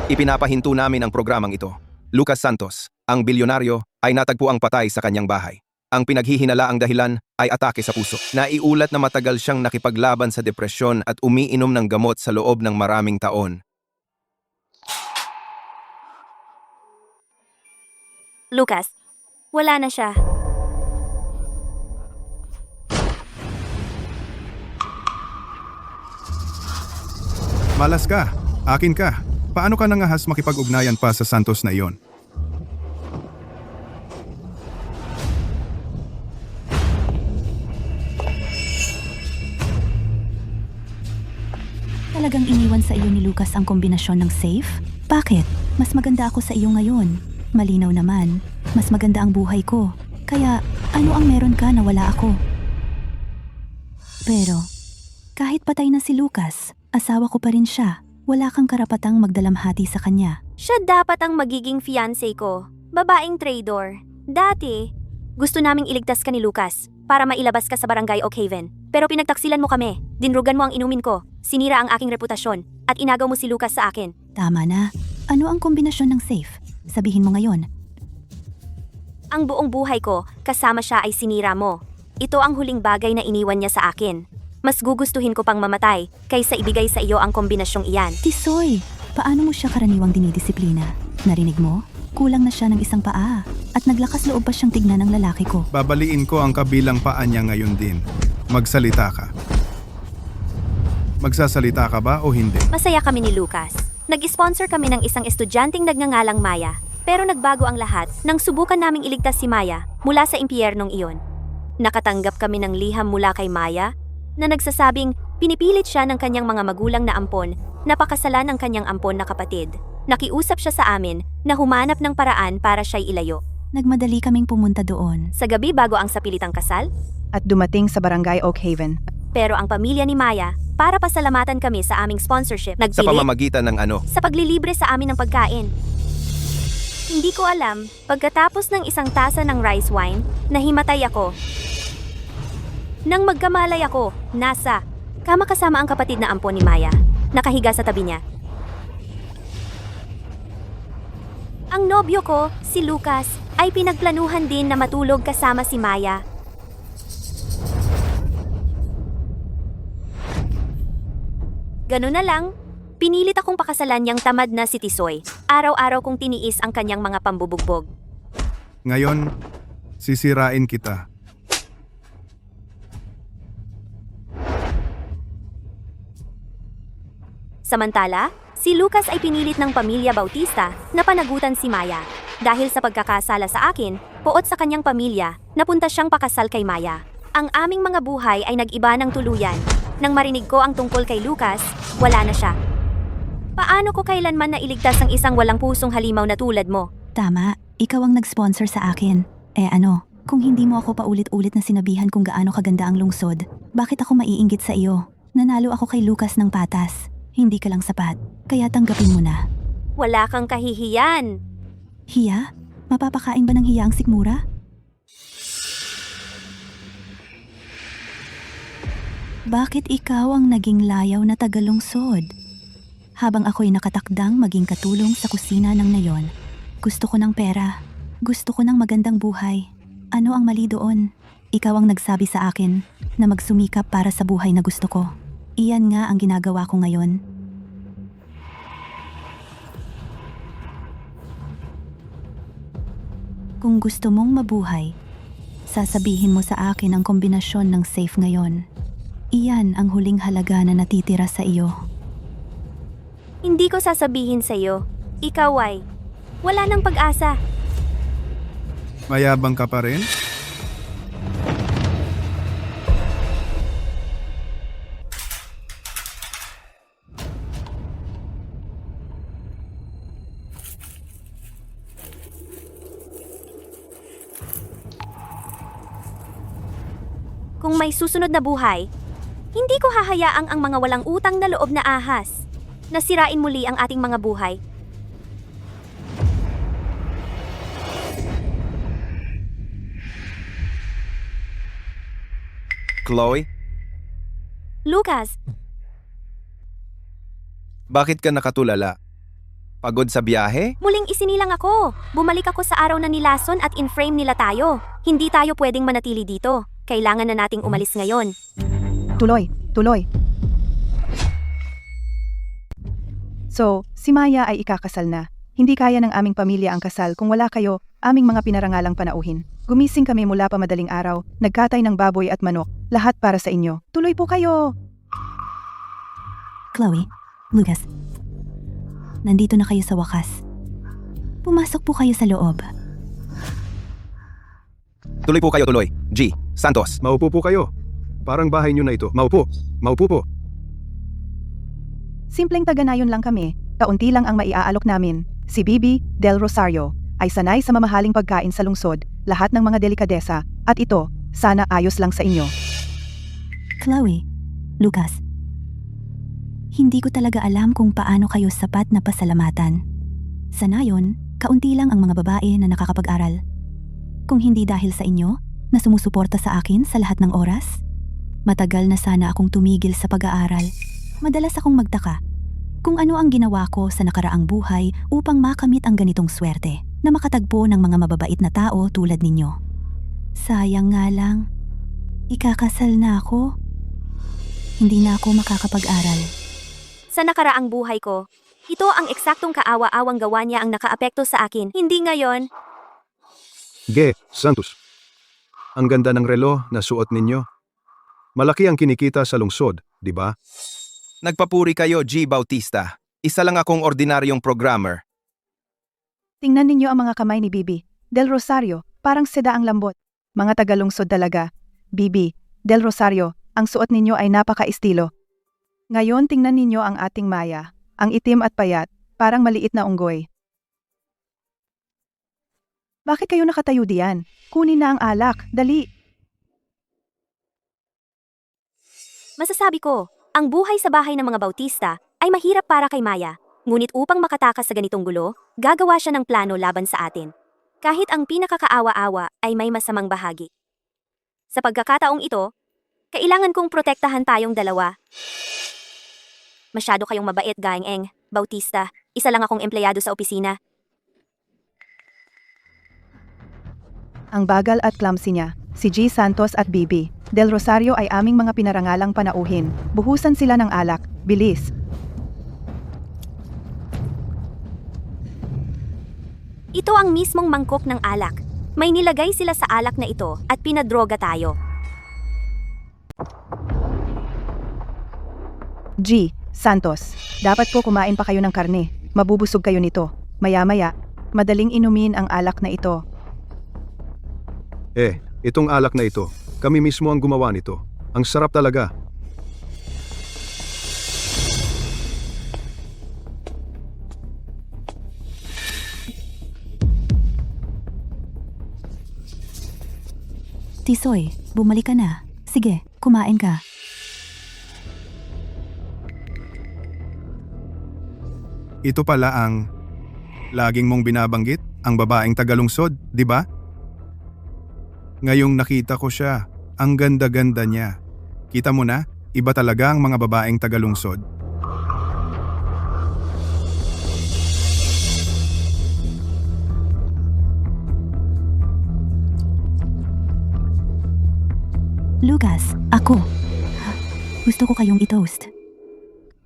Ipinapahinto namin ang programang ito. Lucas Santos, ang bilyonaryo, ay natagpuang patay sa kanyang bahay. Ang pinaghihinalaang dahilan ay atake sa puso. Naiulat na matagal siyang nakipaglaban sa depresyon at umiinom ng gamot sa loob ng maraming taon. Lucas, wala na siya. Malas ka. Akin ka. Paano ka nangahas makipag-ugnayan pa sa Santos na iyon? Talagang iniwan sa iyo ni Lucas ang kombinasyon ng safe? Bakit? Mas maganda ako sa iyo ngayon. Malinaw naman. Mas maganda ang buhay ko. Kaya, ano ang meron ka na wala ako? Pero, kahit patay na si Lucas, asawa ko pa rin siya. Wala kang karapatang magdalamhati sa kanya. Siya dapat ang magiging fiancé ko. Babaeng traidor. Dati, gusto naming iligtas ka ni Lucas para mailabas ka sa barangay Oak Haven. Pero pinagtaksilan mo kami. Dinrugan mo ang inumin ko. Sinira ang aking reputasyon. At inagaw mo si Lucas sa akin. Tama na. Ano ang kombinasyon ng safe? Sabihin mo ngayon. Ang buong buhay ko, kasama siya ay sinira mo. Ito ang huling bagay na iniwan niya sa akin. Mas gugustuhin ko pang mamatay kaysa ibigay sa iyo ang kombinasyong iyan. Tisoy, paano mo siya karaniwang dinidisiplina? Narinig mo? Kulang na siya ng isang paa. At naglakas loob pa siyang tignan ng lalaki ko. Babaliin ko ang kabilang paa niya ngayon din. Magsalita ka. Magsasalita ka ba o hindi? Masaya kami ni Lucas. Nag-sponsor kami ng isang estudyanteng nagngangalang Maya. Pero nagbago ang lahat nang subukan naming iligtas si Maya mula sa impyernong iyon. Nakatanggap kami ng liham mula kay Maya na nagsasabing pinipilit siya ng kanyang mga magulang na ampon na pakasalan ng kanyang ampon na kapatid. Nakiusap siya sa amin na humanap ng paraan para siya'y ilayo. Nagmadali kaming pumunta doon. Sa gabi bago ang sapilitang kasal, At dumating sa barangay Oak Haven. pero ang pamilya ni Maya, para pasalamatan kami sa aming sponsorship, Sa nagpilit pamamagitan ng ano? sa paglilibre sa amin ng pagkain. Hindi ko alam, pagkatapos ng isang tasa ng rice wine, nahimatay ako. Nang magkamalay ako, nasa kama kasama ang kapatid na ampon ni Maya, nakahiga sa tabi niya. Ang nobyo ko, si Lucas, ay pinagplanuhan din na matulog kasama si Maya. Ganun na lang, pinilit akong pakasalan niyang tamad na si Tisoy. Araw-araw kong tiniis ang kanyang mga pambubugbog. Ngayon, sisirain kita. Samantala, si Lucas ay pinilit ng pamilya Bautista na panagutan si Maya. Dahil sa pagkakasala sa akin, puot sa kanyang pamilya, napunta siyang pakasal kay Maya. Ang aming mga buhay ay nag-iba ng tuluyan. Nang marinig ko ang tungkol kay Lucas, wala na siya. Paano ko kailanman na iligtas ang isang walang pusong halimaw na tulad mo? Tama, ikaw ang nag-sponsor sa akin. Ano, kung hindi mo ako paulit-ulit na sinabihan kung gaano kaganda ang lungsod, bakit ako maiinggit sa iyo? Nanalo ako kay Lucas ng patas. Hindi ka lang sapat, kaya tanggapin mo na. Wala kang kahihiyan. Hiya? Mapapakain ba ng hiya ang sikmura? Bakit ikaw ang naging layaw na tagalungsod? Habang ako'y nakatakdang maging katulong sa kusina ng nayon, gusto ko ng pera. Gusto ko ng magandang buhay. Ano ang mali doon? Ikaw ang nagsabi sa akin na magsumikap para sa buhay na gusto ko. Iyan nga ang ginagawa ko ngayon. Kung gusto mong mabuhay, sasabihin mo sa akin ang kombinasyon ng safe ngayon. Iyan ang huling halaga na natitira sa iyo. Hindi ko sasabihin sa'yo. Ikaw ay wala nang pag-asa. Mayabang ka pa rin? Kung may susunod na buhay, hindi ko hahayaang ang mga walang utang na loob na ahas na sirain muli ang ating mga buhay. Chloe, Lucas, bakit ka nakatulala? Pagod sa biyahe? Muling isinilang ako. Bumalik ako sa araw na nilason at in-frame nila tayo. Hindi tayo pwedeng manatili dito. Kailangan na nating umalis ngayon. Tuloy, tuloy. So, si Maya ay ikakasal na. Hindi kaya ng aming pamilya ang kasal kung wala kayo, aming mga pinarangalang panauhin. Gumising kami mula pa madaling araw, nagkatay ng baboy at manok, lahat para sa inyo. Tuloy po kayo! Chloe, Lucas, nandito na kayo sa wakas. Pumasok po kayo sa loob. Tuloy po kayo, tuloy. G. Santos. Maupo po kayo. Parang bahay nyo na ito. Maupo. Maupo po. Simpleng taga-nayon lang kami, kaunti lang ang maiaalok namin. Si Bibi Del Rosario ay sanay sa mamahaling pagkain sa lungsod, lahat ng mga delikadesa, at ito, sana ayos lang sa inyo. Chloe, Lucas, hindi ko talaga alam kung paano kayo sapat na pasalamatan. Sa nayon, kaunti lang ang mga babae na nakakapag-aral. Kung hindi dahil sa inyo, na sumusuporta sa akin sa lahat ng oras, matagal na sana akong tumigil sa pag-aaral. Madalas akong magtaka kung ano ang ginawa ko sa nakaraang buhay upang makamit ang ganitong swerte na makatagpo ng mga mababait na tao tulad ninyo. Sayang nga lang, ikakasal na ako. Hindi na ako makakapag-aral. Sa nakaraang buhay ko, ito ang eksaktong kaawa-awang gawa niya ang nakaapekto sa akin. Hindi ngayon. G. Santos. Ang ganda ng relo na suot ninyo. Malaki ang kinikita sa lungsod, di ba? Nagpapuri kayo, G. Bautista. Isa lang akong ordinaryong programmer. Tingnan ninyo ang mga kamay ni Bibi Del Rosario, parang seda ang lambot. Mga tagalungsod talaga. Bibi Del Rosario, ang suot ninyo ay napaka-estilo. Ngayon tingnan ninyo ang ating Maya, ang itim at payat, parang maliit na unggoy. Bakit kayo nakatayo diyan? Kunin na ang alak, dali! Masasabi ko, ang buhay sa bahay ng mga Bautista ay mahirap para kay Maya. Ngunit upang makatakas sa ganitong gulo, gagawa siya ng plano laban sa atin. Kahit ang pinakakaawa-awa ay may masamang bahagi. Sa pagkakataong ito, kailangan kong protektahan tayong dalawa. Masyado kayong mabait, Gaeng-eng, Bautista. Isa lang akong empleyado sa opisina. Ang bagal at clumsy niya, si G. Santos at Bibi Del Rosario ay aming mga pinarangalang panauhin. Buhusan sila ng alak, bilis! Ito ang mismong mangkok ng alak. May nilagay sila sa alak na ito at pinadroga tayo. G. Santos, dapat po kumain pa kayo ng karne. Mabubusog kayo nito. Maya-maya, madaling inumin ang alak na ito. Itong alak na ito, kami mismo ang gumawa nito. Ang sarap talaga. Tisoy, bumalik ka na. Sige, kumain ka. Ito pala ang laging mong binabanggit, ang babaeng tagalungsod, di ba? Ngayong nakita ko siya, ang ganda-ganda niya. Kita mo na, iba talaga ang mga babaeng tagalungsod. Lucas, ako. Gusto ko kayong i-toast.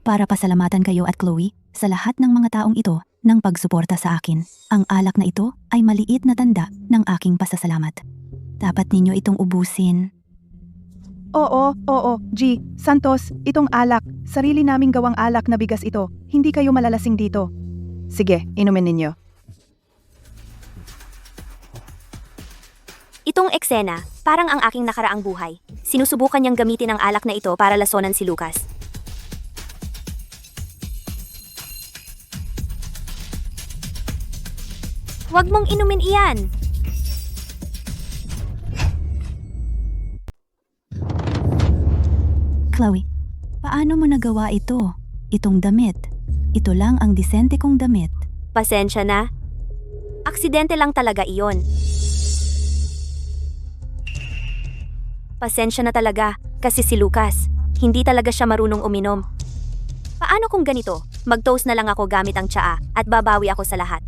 Para pasalamatan kayo at Chloe sa lahat ng mga taong ito ng pagsuporta sa akin. Ang alak na ito ay maliit na tanda ng aking pasasalamat. Dapat ninyo itong ubusin. Oo, G. Santos, itong alak, sarili naming gawang alak na bigas ito. Hindi kayo malalasing dito. Sige, inumin ninyo. Itong eksena, parang ang aking nakaraang buhay. Sinusubukan niyang gamitin ang alak na ito para lasonan si Lucas. Huwag mong inumin iyan! Chloe, paano mo nagawa ito? Itong damit. Ito lang ang disente kong damit. Pasensya na. Aksidente lang talaga iyon. Pasensya na talaga, kasi si Lucas, hindi talaga siya marunong uminom. Paano kung ganito? Mag-toast na lang ako gamit ang tsaa at babawi ako sa lahat.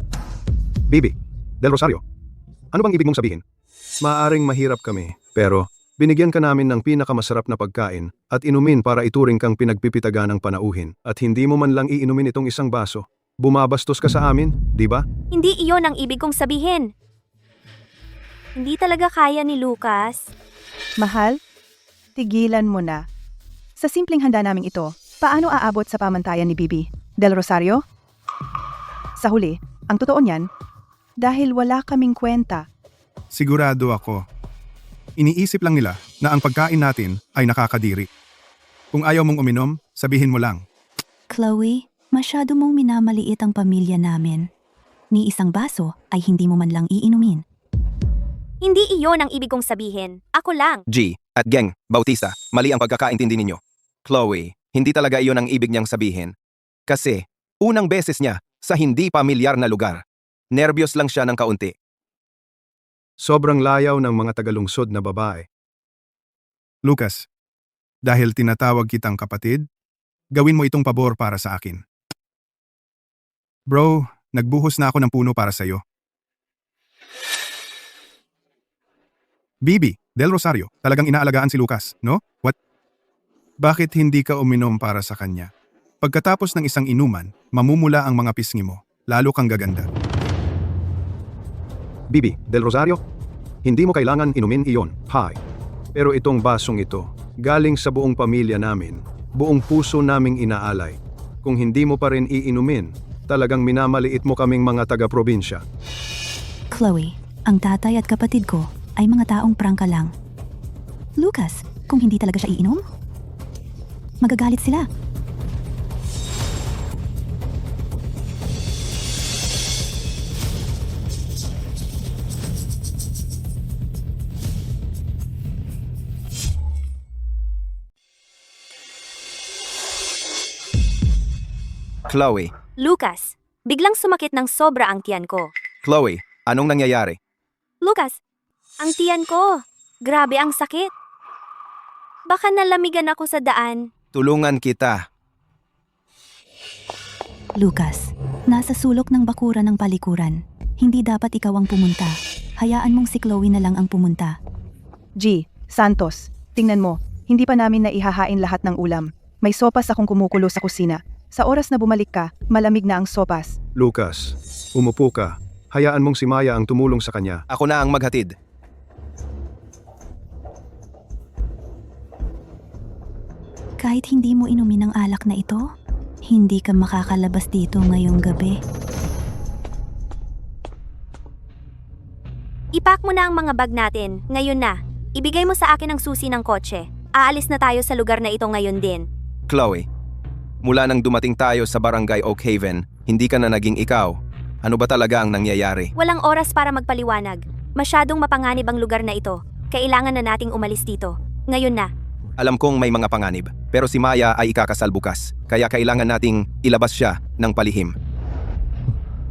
Bibi, Del Rosario, ano bang ibig mong sabihin? Maaring mahirap kami, pero binigyan ka namin ng pinakamasarap na pagkain at inumin para ituring kang pinagpipitaga ng panauhin at hindi mo man lang iinumin itong isang baso. Bumabastos ka sa amin, di ba? Hindi iyon ang ibig kong sabihin. Hindi talaga kaya ni Lucas. Mahal, tigilan mo na. Sa simpleng handa naming ito, paano aabot sa pamantayan ni Bibi? Del Rosario? Sa huli, ang totoo niyan, dahil wala kaming kwenta. Sigurado ako. Iniisip lang nila na ang pagkain natin ay nakakadiri. Kung ayaw mong uminom, sabihin mo lang. Chloe, masyado mong minamaliit ang pamilya namin. Ni isang baso ay hindi mo man lang iinumin. Hindi iyon ang ibig kong sabihin. Ako lang. G at Geng Bautista, mali ang pagkakaintindi ninyo. Chloe, hindi talaga iyon ang ibig niyang sabihin. Kasi, unang beses niya sa hindi pamilyar na lugar. Nervyos lang siya ng kaunti. Sobrang layaw ng mga tagalungsod na babae. Lucas, dahil tinatawag kitang kapatid, gawin mo itong pabor para sa akin. Bro, nagbuhos na ako ng puno para sa'yo. Bibi, Del Rosario, talagang inaalagaan si Lucas, no? What? Bakit hindi ka uminom para sa kanya? Pagkatapos ng isang inuman, mamumula ang mga pisngi mo, lalo kang gaganda. Bibi, Del Rosario, hindi mo kailangan inumin iyon, hi. Pero itong basong ito, galing sa buong pamilya namin, buong puso naming inaalay. Kung hindi mo pa rin iinumin, talagang minamaliit mo kaming mga taga-probinsya. Chloe, ang tatay at kapatid ko ay mga taong prangka lang. Lucas, kung hindi talaga siya iinom, magagalit sila. Chloe, Lucas, biglang sumakit ng sobra ang tiyan ko. Chloe, anong nangyayari? Lucas, ang tiyan ko. Grabe ang sakit. Baka nalamigan ako sa daan. Tulungan kita. Lucas, nasa sulok ng bakura ng palikuran. Hindi dapat ikaw ang pumunta. Hayaan mong si Chloe na lang ang pumunta. G. Santos, tingnan mo, hindi pa namin naihahain lahat ng ulam. May sopas akong kumukulo sa kusina. Sa oras na bumalik ka, malamig na ang sopas. Lucas, umupo ka. Hayaan mong si Maya ang tumulong sa kanya. Ako na ang maghatid. Kahit hindi mo inumin ang alak na ito, hindi ka makakalabas dito ngayong gabi. Ipack mo na ang mga bag natin, ngayon na. Ibigay mo sa akin ang susi ng kotse. Aalis na tayo sa lugar na ito ngayon din. Chloe, mula nang dumating tayo sa barangay Oak Haven, hindi ka na naging ikaw. Ano ba talaga ang nangyayari? Walang oras para magpaliwanag. Masyadong mapanganib ang lugar na ito. Kailangan na nating umalis dito. Ngayon na. Alam kong may mga panganib, pero si Maya ay ikakasal bukas, kaya kailangan nating ilabas siya ng palihim.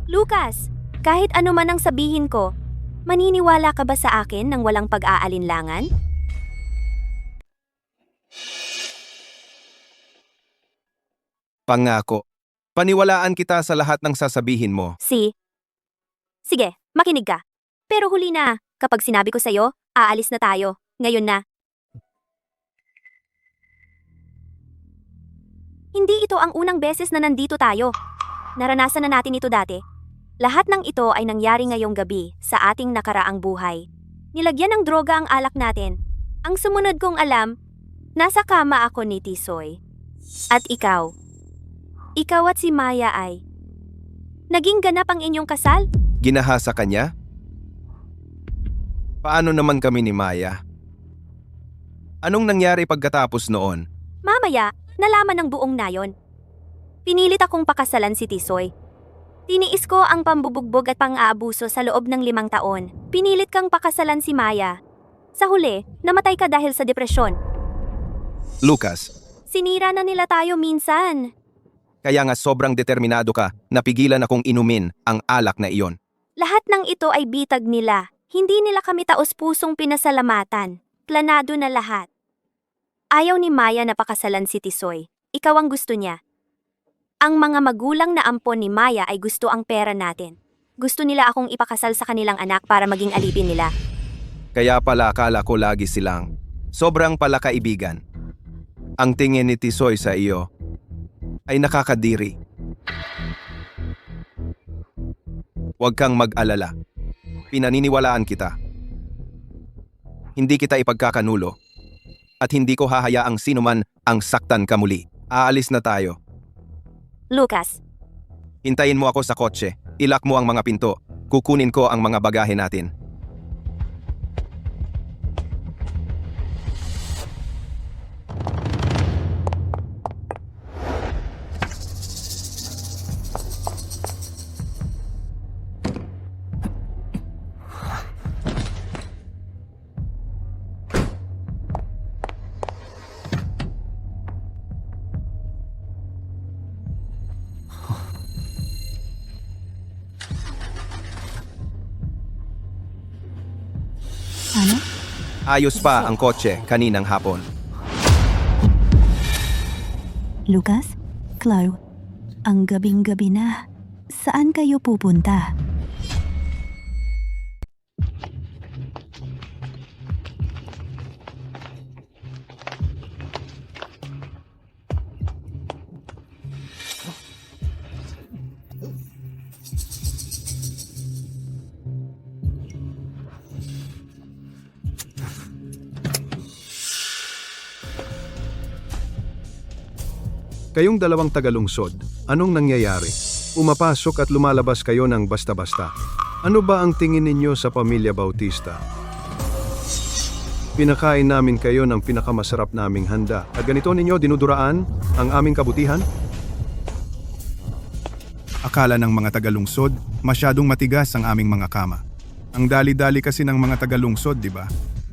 Lucas, kahit ano man ang sabihin ko, maniniwala ka ba sa akin nang walang pag-aalinlangan? Pangako. Paniwalaan kita sa lahat ng sasabihin mo. Sige, makinig ka. Pero huli na, kapag sinabi ko sa'yo, aalis na tayo. Ngayon na. Hindi ito ang unang beses na nandito tayo. Naranasan na natin ito dati. Lahat ng ito ay nangyari ngayong gabi sa ating nakaraang buhay. Nilagyan ng droga ang alak natin. Ang sumunod kong alam, nasa kama ako ni Tisoy. At ikaw at si Maya ay naging ganap ang inyong kasal? Ginahasa ka niya? Paano naman kami ni Maya? Anong nangyari pagkatapos noon? Mamaya, nalaman ng buong nayon. Pinilit akong pakasalan si Tisoy. Tiniis ko ang pambubugbog at pang-aabuso sa loob ng 5 taon. Pinilit kang pakasalan si Maya. Sa huli, namatay ka dahil sa depresyon. Lucas, Sinira na nila tayo minsan. kaya nga sobrang determinado ka na pigilan akong inumin ang alak na iyon. Lahat ng ito ay bitag nila. Hindi nila kami taos-pusong pinasalamatan. Planado na lahat. Ayaw ni Maya na pakasalan si Tisoy. Ikaw ang gusto niya. Ang mga magulang na ampon ni Maya ay gusto ang pera natin. Gusto nila akong ipakasal sa kanilang anak para maging alipin nila. Kaya pala akala ko lagi silang sobrang pala kaibigan. Ang tingin ni Tisoy sa iyo ay nakakadiri. Huwag kang mag-alala. Pinaniniwalaan kita. Hindi kita ipagkakanulo. At hindi ko hahayaang sinuman ang saktan ka muli. Aalis na tayo. Lucas, Hintayin mo ako sa kotse. Ilak mo ang mga pinto. Kukunin ko ang mga bagahe natin. Ano? Ayos pa ang kotse kaninang hapon. Lucas? Chloe? Ang gabing-gabi na. Saan kayo pupunta? Kayong dalawang tagalungsod, anong nangyayari? Umapasok at lumalabas kayo ng basta-basta. Ano ba ang tingin ninyo sa pamilya Bautista? Pinakain namin kayo ng pinakamasarap naming handa. At ganito ninyo dinuduraan ang aming kabutihan? Akala ng mga tagalungsod, masyadong matigas ang aming mga kama. Ang dali-dali kasi ng mga tagalungsod, di ba?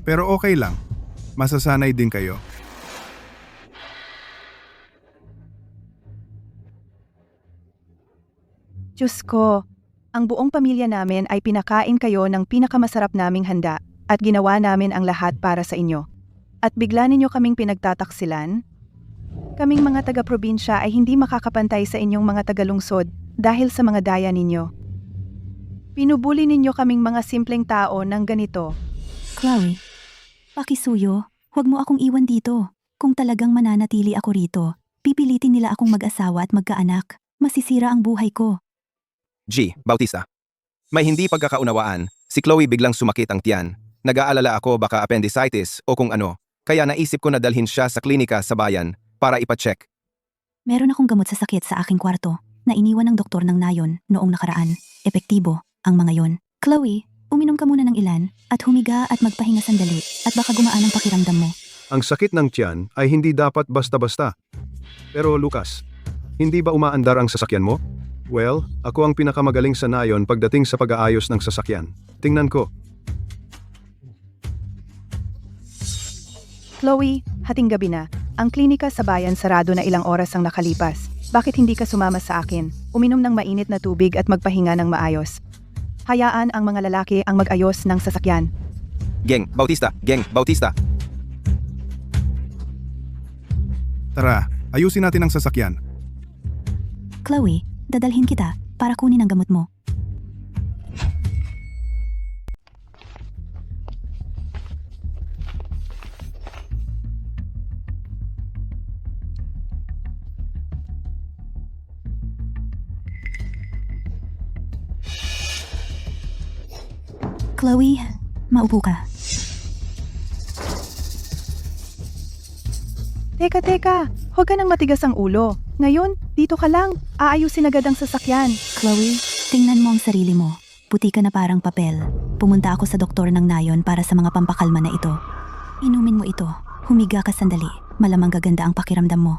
Pero okay lang. Masasanay din kayo. Diyos ko, ang buong pamilya namin ay pinakain kayo ng pinakamasarap naming handa at ginawa namin ang lahat para sa inyo. At bigla ninyo kaming pinagtataksilan? Kaming mga taga-probinsya ay hindi makakapantay sa inyong mga tagalungsod dahil sa mga daya ninyo. Pinubuli ninyo kaming mga simpleng tao ng ganito. Chloe, pakisuyo, huwag mo akong iwan dito. Kung talagang mananatili ako rito, pipilitin nila akong mag-asawa at magkaanak. Masisira ang buhay ko. G. Bautista. May hindi pagkakaunawaan. Si Chloe biglang sumakit ang tiyan. Nag-aalala ako baka appendicitis o kung ano. Kaya naisip ko na dalhin siya sa klinika sa bayan para ipacheck. Meron akong gamot sa sakit sa aking kwarto na iniwan ng doktor ng nayon noong nakaraan. Epektibo ang mga yon. Chloe, uminom ka muna ng ilan at humiga at magpahinga sandali at baka gumaan ang pakiramdam mo. Ang sakit ng tiyan ay hindi dapat basta-basta. Pero Lucas, hindi ba umaandar ang sasakyan mo? Well, ako ang pinakamagaling sa nayon pagdating sa pag-aayos ng sasakyan. Tingnan ko. Chloe, hating gabi na. Ang klinika sa bayan sarado na ilang oras ang nakalipas. Bakit hindi ka sumama sa akin? Uminom ng mainit na tubig at magpahinga ng maayos. Hayaan ang mga lalaki ang mag-ayos ng sasakyan. Geng, Bautista, Geng, Bautista. Tara, ayusin natin ang sasakyan. Chloe, dadalhin kita para kunin ang gamot mo. Chloe, maupo ka. Teka, huwag ka nang matigas ang ulo. Ngayon, dito ka lang. Aayusin agad ang sasakyan. Chloe, tingnan mo ang sarili mo. Puti ka na parang papel. Pumunta ako sa doktor ng nayon para sa mga pampakalma na ito. Inumin mo ito. Humiga ka sandali. Malamang gaganda ang pakiramdam mo.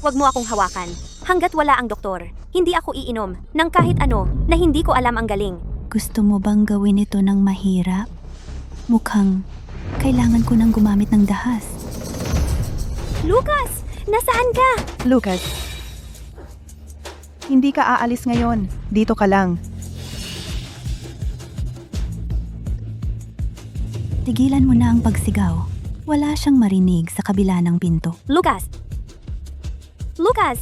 huwag mo akong hawakan. Hanggat wala ang doktor, hindi ako iinom ng kahit ano na hindi ko alam ang galing. Gusto mo bang gawin ito ng mahirap? Mukhang kailangan ko nang gumamit ng dahas. Lucas! Nasaan ka? Lucas, hindi ka aalis ngayon. Dito ka lang. Tigilan mo na ang pagsigaw. Wala siyang marinig sa kabila ng pinto. Lucas! Lucas!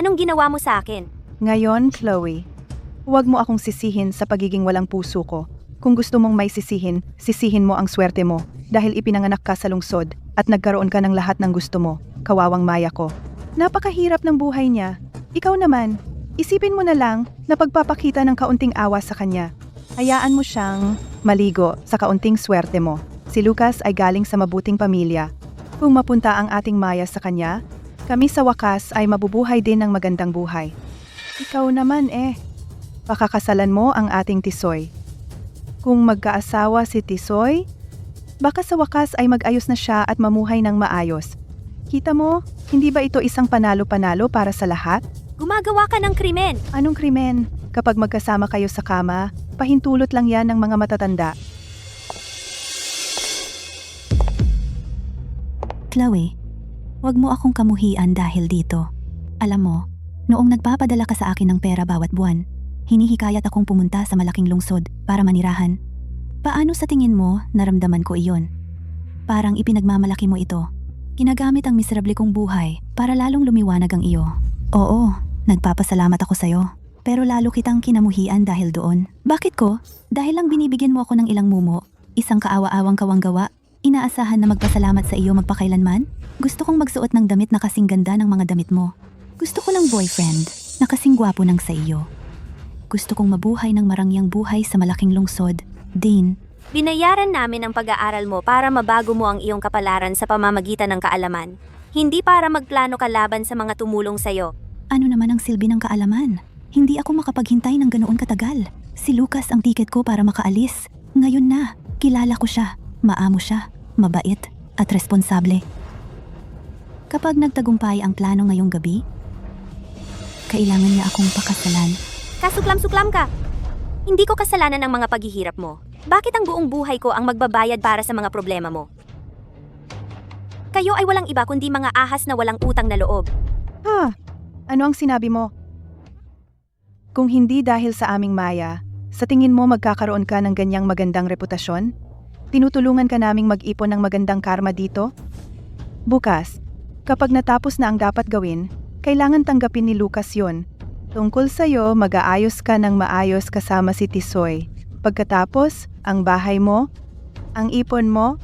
Anong ginawa mo sa akin? Ngayon, Chloe, huwag mo akong sisihin sa pagiging walang puso ko. Kung gusto mong may sisihin, sisihin mo ang swerte mo dahil ipinanganak ka sa lungsod at nagkaroon ka ng lahat ng gusto mo. Kawawang Maya ko. Napakahirap ng buhay niya. Ikaw naman, isipin mo na lang na pagpapakita ng kaunting awa sa kanya. Hayaan mo siyang maligo sa kaunting swerte mo. Si Lucas ay galing sa mabuting pamilya. Kung mapunta ang ating Maya sa kanya, kami sa wakas ay mabubuhay din ng magandang buhay. Ikaw naman pakakasalan mo ang ating Tisoy. Kung magkaasawa si Tisoy, baka sa wakas ay mag-ayos na siya at mamuhay ng maayos. Kita mo, hindi ba ito isang panalo-panalo para sa lahat? Gumagawa ka ng krimen. Anong krimen? Kapag magkasama kayo sa kama, pahintulot lang yan ng mga matatanda. Chloe, wag mo akong kamuhian dahil dito. Alam mo, noong nagpapadala ka sa akin ng pera bawat buwan, hinihikayat akong pumunta sa malaking lungsod para manirahan. Paano sa tingin mo naramdaman ko iyon? Parang ipinagmamalaki mo ito. Ginagamit ang miserable kong buhay para lalong lumiwanag ang iyo. Oo, nagpapasalamat ako sa'yo. Pero lalo kitang kinamuhian dahil doon. Bakit ko? Dahil lang binibigyan mo ako ng ilang mumo, isang kaawa-awang kawanggawa, inaasahan na magpasalamat sa iyo magpakailanman? Gusto kong magsuot ng damit na kasing ganda ng mga damit mo. Gusto ko ng boyfriend na kasing gwapo ng sa iyo. Gusto kong mabuhay ng marangyang buhay sa malaking lungsod. Dane, Binayaran namin ang pag-aaral mo para mabago mo ang iyong kapalaran sa pamamagitan ng kaalaman. Hindi para magplano ka laban sa mga tumulong sa'yo. ano naman ang silbi ng kaalaman? Hindi ako makapaghintay ng ganoon katagal. Si Lucas ang tiket ko para makaalis. Ngayon na, kilala ko siya. Maamo siya, mabait, at responsable. Kapag nagtagumpay ang plano ngayong gabi, kailangan niya akong pakasalan. Kasuklam-suklam ka! Hindi ko kasalanan ang mga paghihirap mo. Bakit ang buong buhay ko ang magbabayad para sa mga problema mo? Kayo ay walang iba kundi mga ahas na walang utang na loob. Ano ang sinabi mo? Kung hindi dahil sa aming Maya, sa tingin mo magkakaroon ka ng ganyang magandang reputasyon? Tinutulungan ka naming mag-ipon ng magandang karma dito? Bukas, kapag natapos na ang dapat gawin, kailangan tanggapin ni Lucas yon. Tungkol sa'yo, mag-aayos ka ng maayos kasama si Tisoy. Pagkatapos, ang bahay mo, ang ipon mo,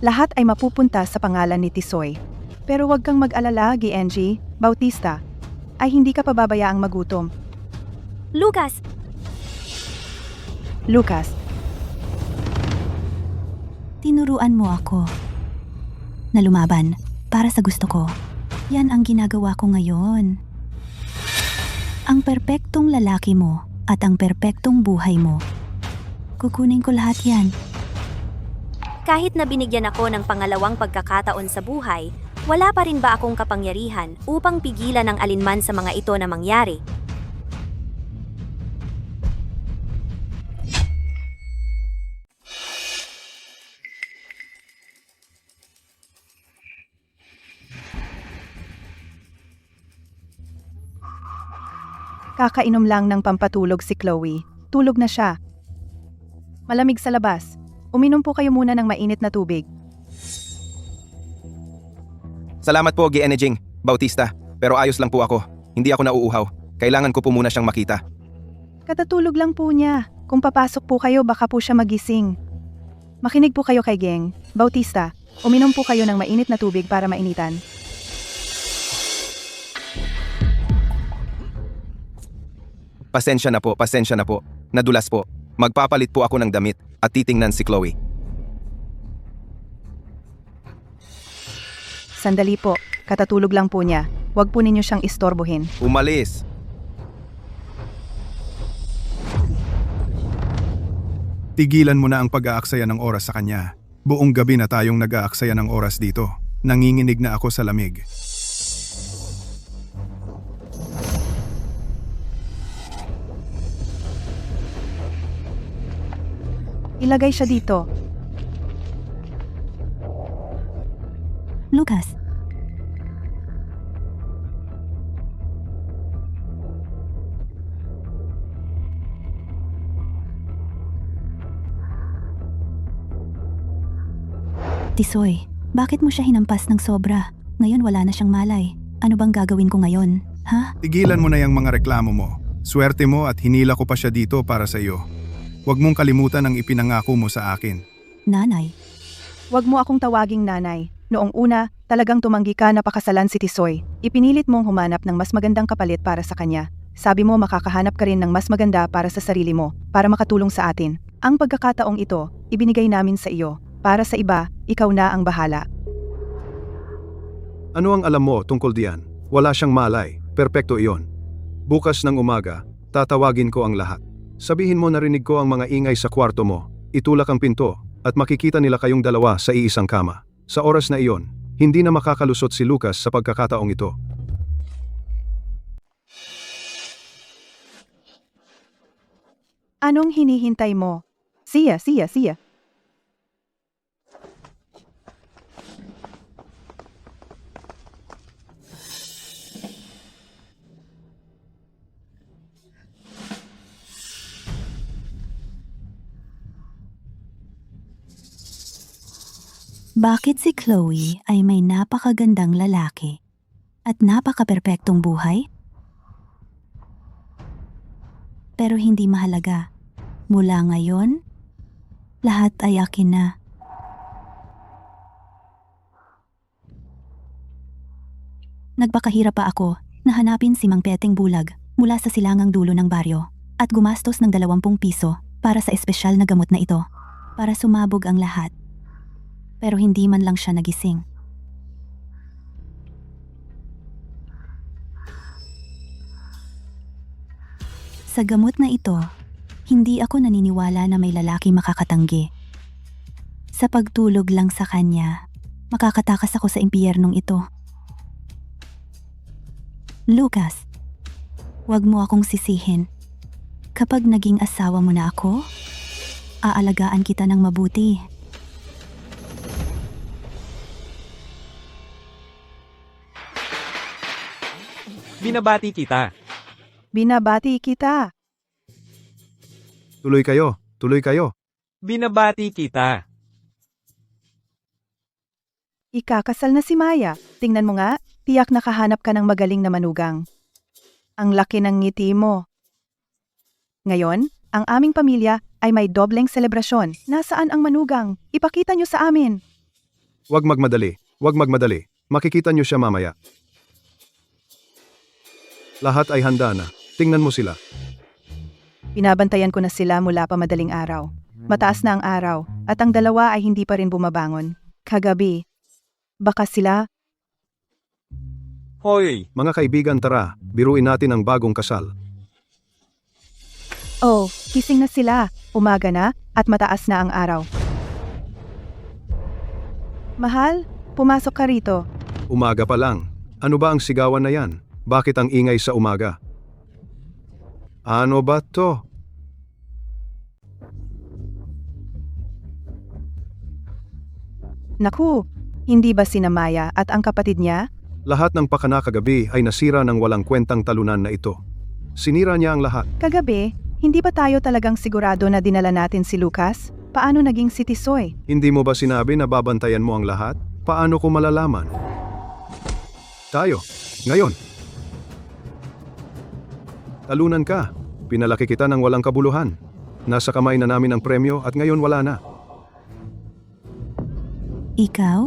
lahat ay mapupunta sa pangalan ni Tisoy. Pero huwag kang mag-alala, GNG, Bautista, ay hindi ka pababayaang magutom. Lucas, Lucas, Tinuruan mo ako na lumaban para sa gusto ko. Yan ang ginagawa ko ngayon. Ang perpektong lalaki mo at ang perpektong buhay mo. Kukunin ko lahat yan. kahit na binigyan ako ng pangalawang pagkakataon sa buhay, wala pa rin ba akong kapangyarihan upang pigilan ang alinman sa mga ito na mangyari? kakainom lang ng pampatulog si Chloe. Tulog na siya. Malamig sa labas. Uminom po kayo muna ng mainit na tubig. Salamat po, Gienejing, Bautista. Pero ayos lang po ako. Hindi ako nauuhaw. Kailangan ko po muna siyang makita. Katatulog lang po niya. Kung papasok po kayo, baka po siya magising. Makinig po kayo kay Geng. Bautista, uminom po kayo ng mainit na tubig para mainitan. Pasensya na po. Nadulas po. Magpapalit po ako ng damit at titingnan si Chloe. Sandali po, katatulog lang po niya. Huwag po ninyo siyang istorbohin. Umalis! Tigilan mo na ang pag-aaksaya ng oras sa kanya. Buong gabi na tayong nag-aaksaya ng oras dito. Nanginginig na ako sa lamig. Ilagay siya dito. Lucas, Tisoy, bakit mo siya hinampas ng sobra? Ngayon wala na siyang malay. Ano bang gagawin ko ngayon? Ha? Tigilan mo na yung mga reklamo mo. Swerte mo at hinila ko pa siya dito para sa iyo. Huwag mong kalimutan ang ipinangako mo sa akin. Nanay, Huwag mo akong tawaging nanay. Noong una, talagang tumanggi ka na pakasalan si Tisoy. Ipinilit mong humanap ng mas magandang kapalit para sa kanya. Sabi mo makakahanap ka rin ng mas maganda para sa sarili mo, para makatulong sa atin. Ang pagkakataong ito, ibinigay namin sa iyo. Para sa iba, ikaw na ang bahala. Ano ang alam mo tungkol diyan? Wala siyang malay. Perpekto iyon. Bukas ng umaga, tatawagin ko ang lahat. Sabihin mo narinig ko ang mga ingay sa kwarto mo. Itulak ang pinto at makikita nila kayong dalawa sa iisang kama. Sa oras na iyon, hindi na makakalusot si Lucas sa pagkakataong ito. Anong hinihintay mo? Siya. bakit si Chloe ay may napakagandang lalaki at napaka-perpektong buhay? Pero hindi mahalaga. Mula ngayon, lahat ay akin na. Nagpakahirap pa ako na hanapin si Mang Peteng Bulag mula sa silangang dulo ng baryo at gumastos ng 20 piso para sa espesyal na gamot na ito para sumabog ang lahat. Pero hindi man lang siya nagising. Sa gamot na ito, hindi ako naniniwala na may lalaki makakatanggi. Sa pagtulog lang sa kanya, makakatakas ako sa impyernong ito. Lucas, wag mo akong sisihin. Kapag naging asawa mo na ako, aalagaan kita ng mabuti. Binabati kita. Binabati kita. Tuloy kayo. Binabati kita. Ikakasal na si Maya. Tingnan mo nga, tiyak nakahanap ka ng magaling na manugang. Ang laki ng ngiti mo. Ngayon, ang aming pamilya ay may dobleng selebrasyon. Nasaan ang manugang? Ipakita niyo sa amin. Huwag magmadali. Makikita niyo siya mamaya. Lahat ay handa na. Tingnan mo sila. Binabantayan ko na sila mula pa madaling araw. Mataas na ang araw at ang dalawa ay hindi pa rin bumabangon. Kagabi, baka sila... Hoy, Mga kaibigan, tara, biruin natin ang bagong kasal. Oh, gising na sila. Umaga na at mataas na ang araw. Mahal, pumasok ka rito. Umaga pa lang. Ano ba ang sigawan na yan? Bakit ang ingay sa umaga? Ano ba to? Naku, hindi ba sina Maya at ang kapatid niya? Lahat ng pakana kagabi ay nasira ng walang kwentang talunan na ito. Sinira niya ang lahat. Kagabi, hindi ba tayo talagang sigurado na dinala natin si Lucas? Paano naging si Tisoy? Hindi mo ba sinabi na babantayan mo ang lahat? Paano ko malalaman? Tayo, ngayon. Talunan ka. Pinalaki kita ng walang kabuluhan. Nasa kamay na namin ang premyo at ngayon wala na. Ikaw?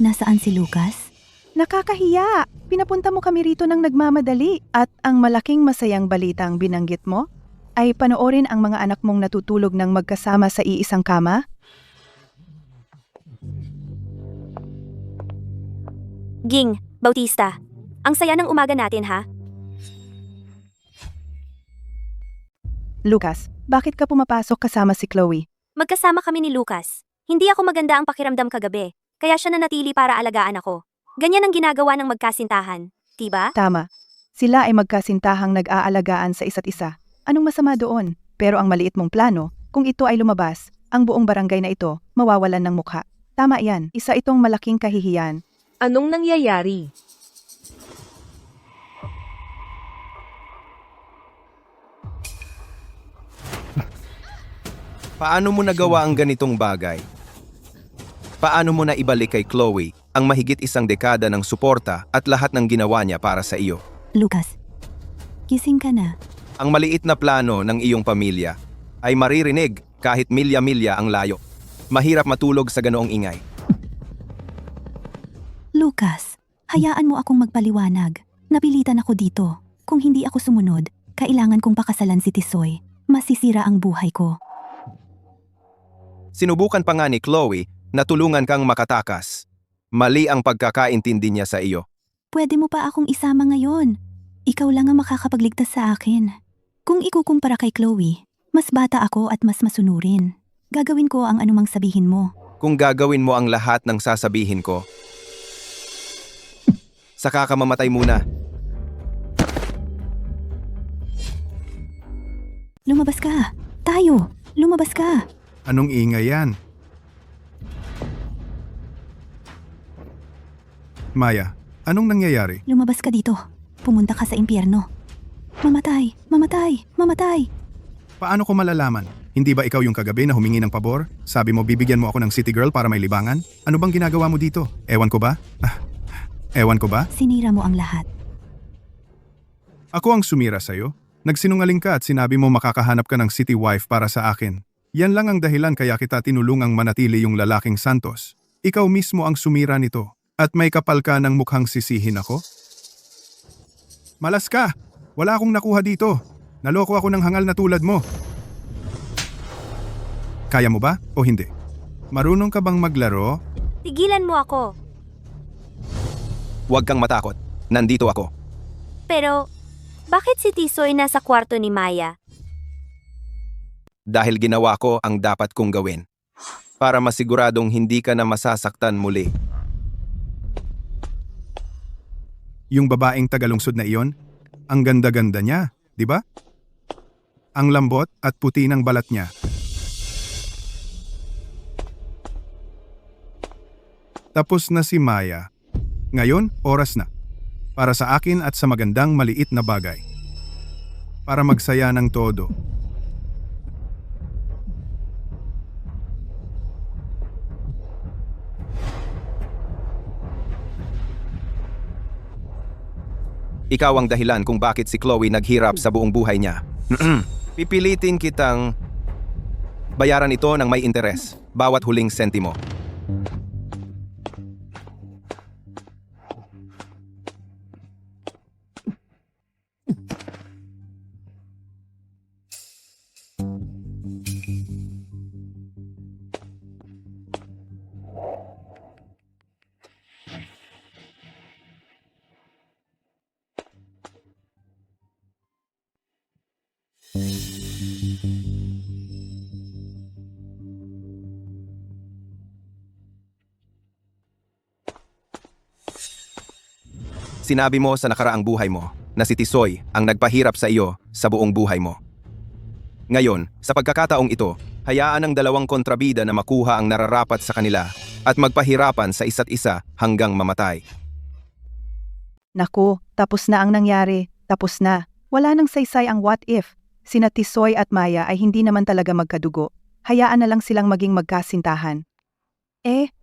Nasaan si Lucas? Nakakahiya! Pinapunta mo kami rito ng nagmamadali at ang malaking masayang balitang binanggit mo ay panoorin ang mga anak mong natutulog ng magkasama sa iisang kama? Ging, Bautista, ang saya ng umaga natin ha? Lucas, bakit ka pumapasok kasama si Chloe? Magkasama kami ni Lucas. Hindi ako maganda ang pakiramdam kagabi, kaya siya nanatili para alagaan ako. Ganyan ang ginagawa ng magkasintahan, diba? Tama. Sila ay magkasintahang nag-aalagaan sa isa't isa. Anong masama doon? Pero ang maliit mong plano, kung ito ay lumabas, ang buong barangay na ito mawawalan ng mukha. Tama yan, isa itong malaking kahihiyan. Anong nangyayari? Paano mo nagawa ang ganitong bagay? Paano mo na ibalik kay Chloe ang mahigit 1 dekada ng suporta at lahat ng ginawa niya para sa iyo? Lucas, gising ka na. Ang maliit na plano ng iyong pamilya ay maririnig kahit milya-milya ang layo. Mahirap matulog sa ganoong ingay. Lucas, hayaan mo akong magpaliwanag. Napilitan ako dito. Kung hindi ako sumunod, kailangan kong pakasalan si Tisoy. Masisira ang buhay ko. Sinubukan pa nga ni Chloe na tulungan kang makatakas. Mali ang pagkakaintindi niya sa iyo. Pwede mo pa akong isama ngayon. Ikaw lang ang makakapagligtas sa akin. Kung ikukumpara kay Chloe, mas bata ako at mas masunurin. Gagawin ko ang anumang sabihin mo. Kung gagawin mo ang lahat ng sasabihin ko, saka ka mamatay muna. Lumabas ka! Tayo! Lumabas ka! Anong ingay yan? Maya, anong nangyayari? Lumabas ka dito. Pumunta ka sa impyerno. Mamatay! Mamatay! Mamatay! Paano ko malalaman? Hindi ba ikaw yung kagabi na humingi ng pabor? Sabi mo bibigyan mo ako ng city girl para may libangan? Ano bang ginagawa mo dito? Ewan ko ba? Ewan ko ba? Sinira mo ang lahat. Ako ang sumira sa'yo. Nagsinungaling ka at sinabi mo makakahanap ka ng city wife para sa akin. Yan lang ang dahilan kaya kita tinulungang manatili yung lalaking Santos. Ikaw mismo ang sumira nito. At may kapal ka ng mukhang sisihin ako? Malas ka! Wala akong nakuha dito. Naloko ako ng hangal na tulad mo. Kaya mo ba o hindi? Marunong ka bang maglaro? Tigilan mo ako. Huwag kang matakot. Nandito ako. Pero, bakit si Tisoy nasa kwarto ni Maya? Dahil ginawa ko ang dapat kong gawin. Para masiguradong hindi ka na masasaktan muli. Yung babaeng tagalungsod na iyon, ang ganda-ganda niya, di ba? Ang lambot at puti ng balat niya. Tapos na si Maya. Ngayon, oras na. Para sa akin at sa magandang maliit na bagay. Para magsaya ng todo. Ikaw ang dahilan kung bakit si Chloe naghirap sa buong buhay niya. Pipilitin kitang bayaran ito ng may interes, bawat huling sentimo. Sinabi mo sa nakaraang buhay mo na si Tisoy ang nagpahirap sa iyo sa buong buhay mo. Ngayon, sa pagkakataong ito, hayaan ang dalawang kontrabida na makuha ang nararapat sa kanila at magpahirapan sa isa't isa hanggang mamatay. Naku, tapos na ang nangyari. Tapos na. Wala nang saysay ang what if. Sina Tisoy at Maya ay hindi naman talaga magkadugo. Hayaan na lang silang maging magkasintahan.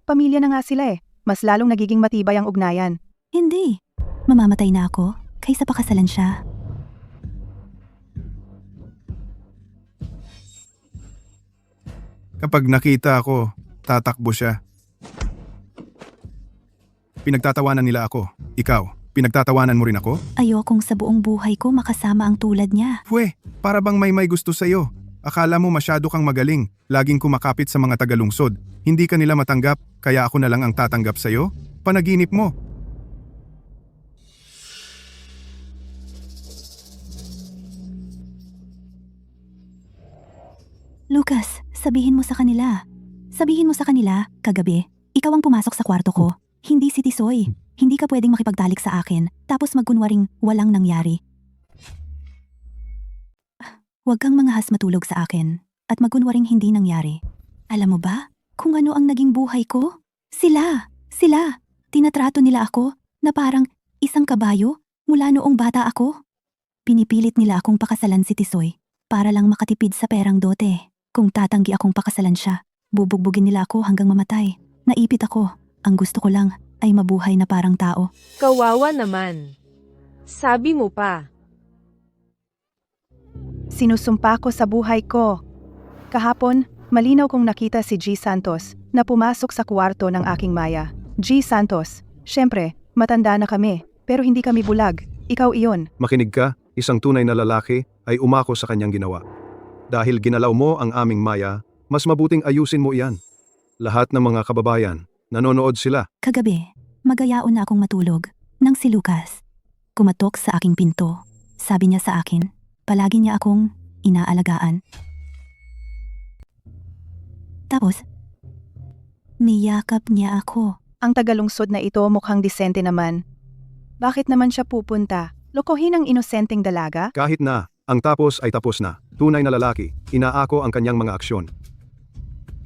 Pamilya na nga sila eh. Mas lalong nagiging matibay ang ugnayan. Hindi. Mamamatay na ako kaysa pakasalan siya. Kapag nakita ako, tatakbo siya. Pinagtatawanan nila ako. Ikaw, pinagtatawanan mo rin ako? Ayokong sa buong buhay ko makasama ang tulad niya. Pwe, para bang may gusto sa'yo. Akala mo masyado kang magaling, laging kumakapit sa mga tagalungsod. Hindi ka nila matanggap, kaya ako na lang ang tatanggap sa'yo? Panaginip mo. Lucas, sabihin mo sa kanila. Sabihin mo sa kanila, kagabi, ikaw ang pumasok sa kwarto ko. Hindi si Tisoy. Hindi ka pwedeng makipagtalik sa akin, tapos magkunwaring walang nangyari. Huwag kang mangahas matulog sa akin, at magkunwaring hindi nangyari. Alam mo ba, kung ano ang naging buhay ko? Sila! Tinatrato nila ako na parang isang kabayo mula noong bata ako. Pinipilit nila akong pakasalan si Tisoy para lang makatipid sa perang dote. Kung tatanggi akong pakasalan siya, bubugbugin nila ako hanggang mamatay. Naipit ako. Ang gusto ko lang ay mabuhay na parang tao. Kawawa naman. Sabi mo pa. Sinusumpa ko sa buhay ko. Kahapon, malinaw kong nakita si G. Santos na pumasok sa kwarto ng aking Maya. G. Santos, syempre, matanda na kami, pero hindi kami bulag. Ikaw iyon. Makinig ka, isang tunay na lalaki ay umako sa kanyang ginawa. Dahil ginalaw mo ang aming Maya, mas mabuting ayusin mo iyan. Lahat ng mga kababayan, nanonood sila. Kagabi, magayaon na akong matulog nang si Lucas. Kumatok sa aking pinto. Sabi niya sa akin, palagi niya akong inaalagaan. Tapos, niyakap niya ako. Ang tagalungsod na ito mukhang disente naman. Bakit naman siya pupunta? Lokohin ang inosenteng dalaga? Kahit na, ang tapos ay tapos na. Tunay na lalaki, inaako ang kanyang mga aksyon.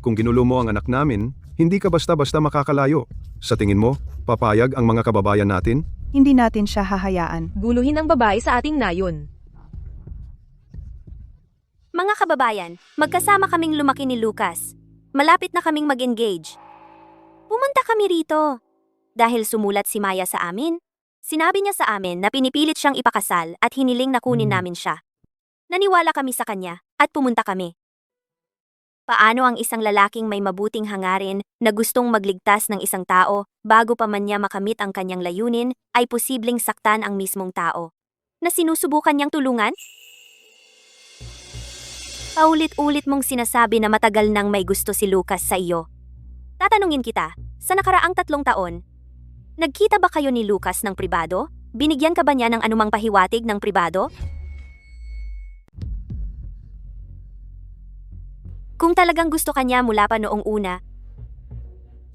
Kung ginulo mo ang anak namin, hindi ka basta-basta makakalayo. Sa tingin mo, papayag ang mga kababayan natin? Hindi natin siya hahayaan. Guluhin ang babae sa ating nayon. Mga kababayan, magkasama kaming lumaki ni Lucas. Malapit na kaming mag-engage. Pumunta kami rito. Dahil sumulat si Maya sa amin, sinabi niya sa amin na pinipilit siyang ipakasal at hiniling na kunin namin siya. Naniwala kami sa kanya at pumunta kami. Paano ang isang lalaking may mabuting hangarin na gustong magligtas ng isang tao bago pa man niya makamit ang kanyang layunin ay posibleng saktan ang mismong tao na sinusubukan niyang tulungan? Paulit-ulit mong sinasabi na matagal nang may gusto si Lucas sa iyo. Tatanungin kita, sa nakaraang 3 taon, nagkita ba kayo ni Lucas ng pribado? Binigyan ka ba niya ng anumang pahiwatig ng pribado? Kung talagang gusto kanya mula pa noong una,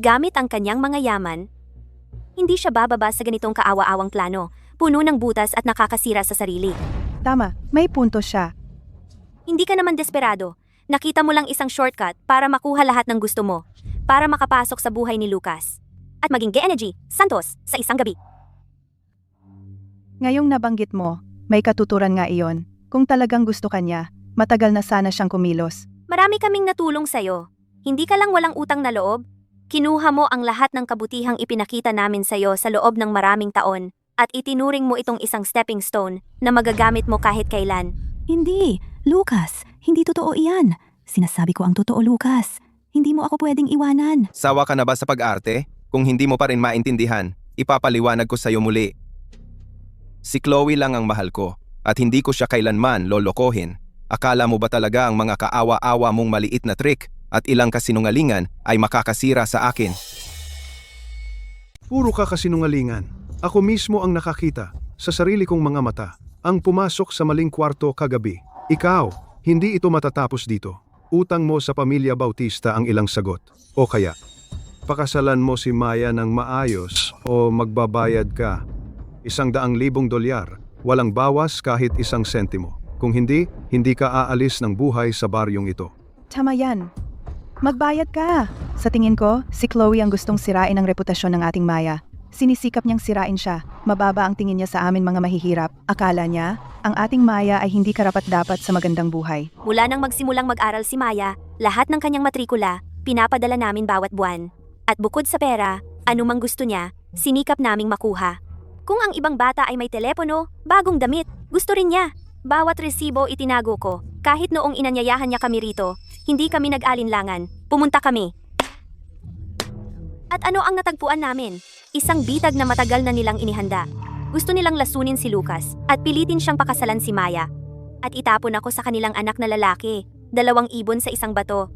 gamit ang kanyang mga yaman, hindi siya bababa sa ganitong kaawa-awang plano, puno ng butas at nakakasira sa sarili. Tama, may punto siya. Hindi ka naman desperado. Nakita mo lang isang shortcut para makuha lahat ng gusto mo, para makapasok sa buhay ni Lucas. At maging G. Santos sa isang gabi. Ngayong nabanggit mo, may katuturan nga iyon. Kung talagang gusto kanya, matagal na sana siyang kumilos. Marami kaming natulong sa'yo. Hindi ka lang walang utang na loob. Kinuha mo ang lahat ng kabutihang ipinakita namin sa'yo sa loob ng maraming taon at itinuring mo itong isang stepping stone na magagamit mo kahit kailan. Hindi, Lucas, hindi totoo iyan. Sinasabi ko ang totoo, Lucas. Hindi mo ako pwedeng iwanan. Sawa ka na ba sa pag-arte? Kung hindi mo pa rin maintindihan, ipapaliwanag ko sa'yo muli. Si Chloe lang ang mahal ko at hindi ko siya kailanman lolokohin. Akala mo ba talaga ang mga kaawa-awa mong maliit na trick at ilang kasinungalingan ay makakasira sa akin? Puro ka kasinungalingan. Ako mismo ang nakakita, sa sarili kong mga mata, ang pumasok sa maling kwarto kagabi. Ikaw, hindi ito matatapos dito. Utang mo sa pamilya Bautista ang ilang sagot. O kaya, pakasalan mo si Maya ng maayos o magbabayad ka. $100,000, walang bawas kahit 1 sentimo. Kung hindi, hindi ka aalis ng buhay sa baryong ito. Tama yan. Magbayad ka. Sa tingin ko, si Chloe ang gustong sirain ang reputasyon ng ating Maya. Sinisikap niyang sirain siya. Mababa ang tingin niya sa amin mga mahihirap. Akala niya, ang ating Maya ay hindi karapat-dapat sa magandang buhay. Mula nang magsimulang mag-aral si Maya, lahat ng kanyang matrikula, pinapadala namin bawat buwan. At bukod sa pera, anumang gusto niya, sinikap naming makuha. Kung ang ibang bata ay may telepono, bagong damit, gusto rin niya. Bawat resibo itinago ko. Kahit noong inanyayahan niya kami rito, hindi kami nag-alinlangan. Pumunta kami. At ano ang natagpuan namin? Isang bitag na matagal na nilang inihanda. Gusto nilang lasunin si Lucas at pilitin siyang pakasalan si Maya. At itapon ako sa kanilang anak na lalaki, 2 ibon sa isang bato.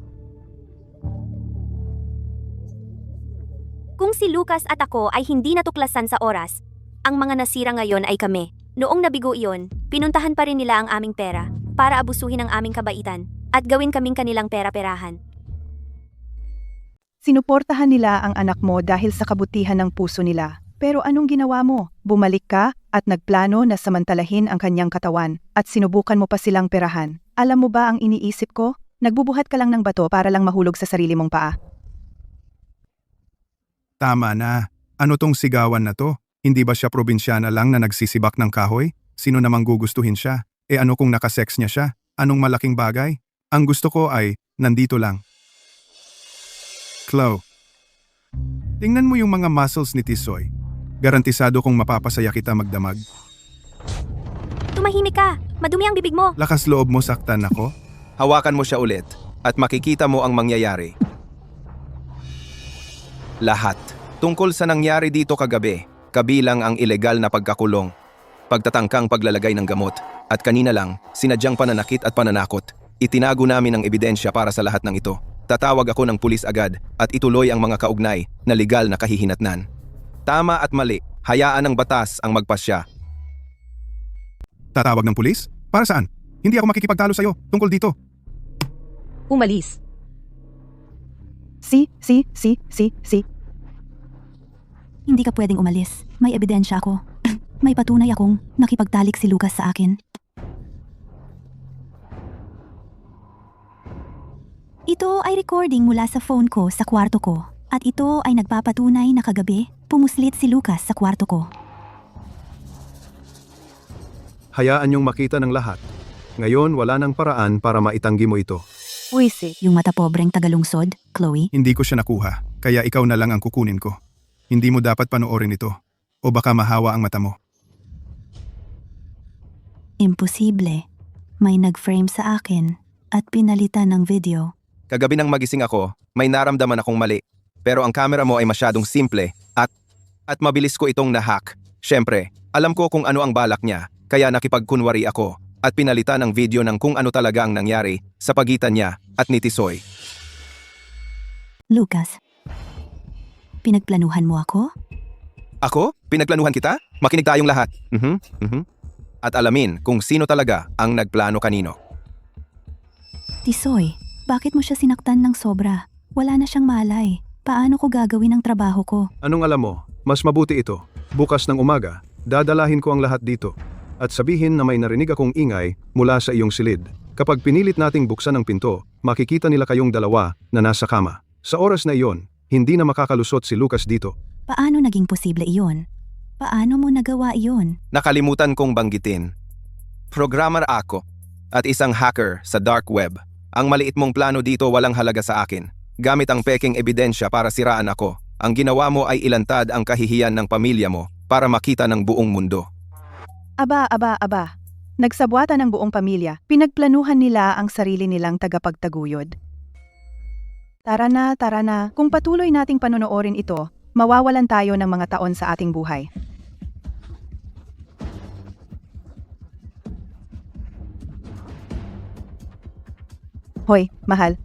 Kung si Lucas at ako ay hindi natuklasan sa oras, ang mga nasira ngayon ay kami. Noong nabigo iyon, pinuntahan pa rin nila ang aming pera para abusuhin ang aming kabaitan at gawin kaming kanilang pera-perahan. Sinuportahan nila ang anak mo dahil sa kabutihan ng puso nila. Pero anong ginawa mo? Bumalik ka at nagplano na samantalahin ang kanyang katawan at sinubukan mo pa silang perahan. Alam mo ba ang iniisip ko? Nagbubuhat ka lang ng bato para lang mahulog sa sarili mong paa. Tama na. Ano tong sigawan na to? Hindi ba siya probinsyana lang na nagsisibak ng kahoy? Sino namang gugustuhin siya? Ano kung nakasex niya siya? Anong malaking bagay? Ang gusto ko ay, nandito lang. Chloe. Tingnan mo yung mga muscles ni Tisoy. Garantisado kong mapapasaya kita magdamag. Tumahimik ka! Madumi ang bibig mo! Lakas loob mo saktan ako? Hawakan mo siya ulit at makikita mo ang mangyayari. Lahat. Tungkol sa nangyari dito kagabi, kabilang ang ilegal na pagkakulong, pagtatangkang paglalagay ng gamot, at kanina lang, sinadyang pananakit at pananakot. Itinago namin ang ebidensya para sa lahat ng ito. Tatawag ako ng pulis agad at ituloy ang mga kaugnay na legal na kahihinatnan. Tama at mali, hayaan ng batas ang magpasya. Tatawag ng pulis? Para saan? Hindi ako makikipagtalo sa'yo tungkol dito. Umalis. Si. Hindi ka pwedeng umalis. May ebidensya ako. May patunay akong nakipagtalik si Lucas sa akin. Ito ay recording mula sa phone ko sa kwarto ko. At ito ay nagpapatunay na kagabi, pumuslit si Lucas sa kwarto ko. Hayaan niyong makita ng lahat. Ngayon, wala nang paraan para maitanggi mo ito. Wisit. Yung mata pobreng tagalungsod, Chloe, Hindi ko siya nakuha, kaya ikaw na lang ang kukunin ko. Hindi mo dapat panoorin ito. O baka mahawa ang mata mo. imposible. May nag-frame sa akin at pinalitan ng video. Kagabi nang magising ako, may naramdaman akong mali. Pero ang camera mo ay masyadong simple at mabilis ko itong nahack. Siyempre, alam ko kung ano ang balak niya, kaya nakipagkunwari ako at pinalitan ang video ng kung ano talaga ang nangyari sa pagitan niya at ni Tisoy. Lucas, pinagplanuhan mo ako? Ako? Pinagplanuhan kita? Makinig tayong lahat. At alamin kung sino talaga ang nagplano kanino. Tisoy, bakit mo siya sinaktan ng sobra? Wala na siyang malay. Paano ko gagawin ang trabaho ko? Anong alam mo? Mas mabuti ito. Bukas ng umaga, dadalahin ko ang lahat dito. At sabihin na may narinig akong ingay mula sa iyong silid. Kapag pinilit nating buksan ang pinto, makikita nila kayong dalawa na nasa kama. Sa oras na iyon, hindi na makakalusot si Lucas dito. Paano naging posible iyon? Paano mo nagawa iyon? Nakalimutan kong banggitin. Programmer ako at isang hacker sa dark web. Ang maliit mong plano dito walang halaga sa akin. Gamit ang peking ebidensya para siraan ako. Ang ginawa mo ay ilantad ang kahihiyan ng pamilya mo para makita ng buong mundo. Aba. Nagsabwata ng buong pamilya. Pinagplanuhan nila ang sarili nilang tagapagtaguyod. Tara na. Kung patuloy nating panonoorin ito, mawawalan tayo ng mga taon sa ating buhay. Hoy, mahal.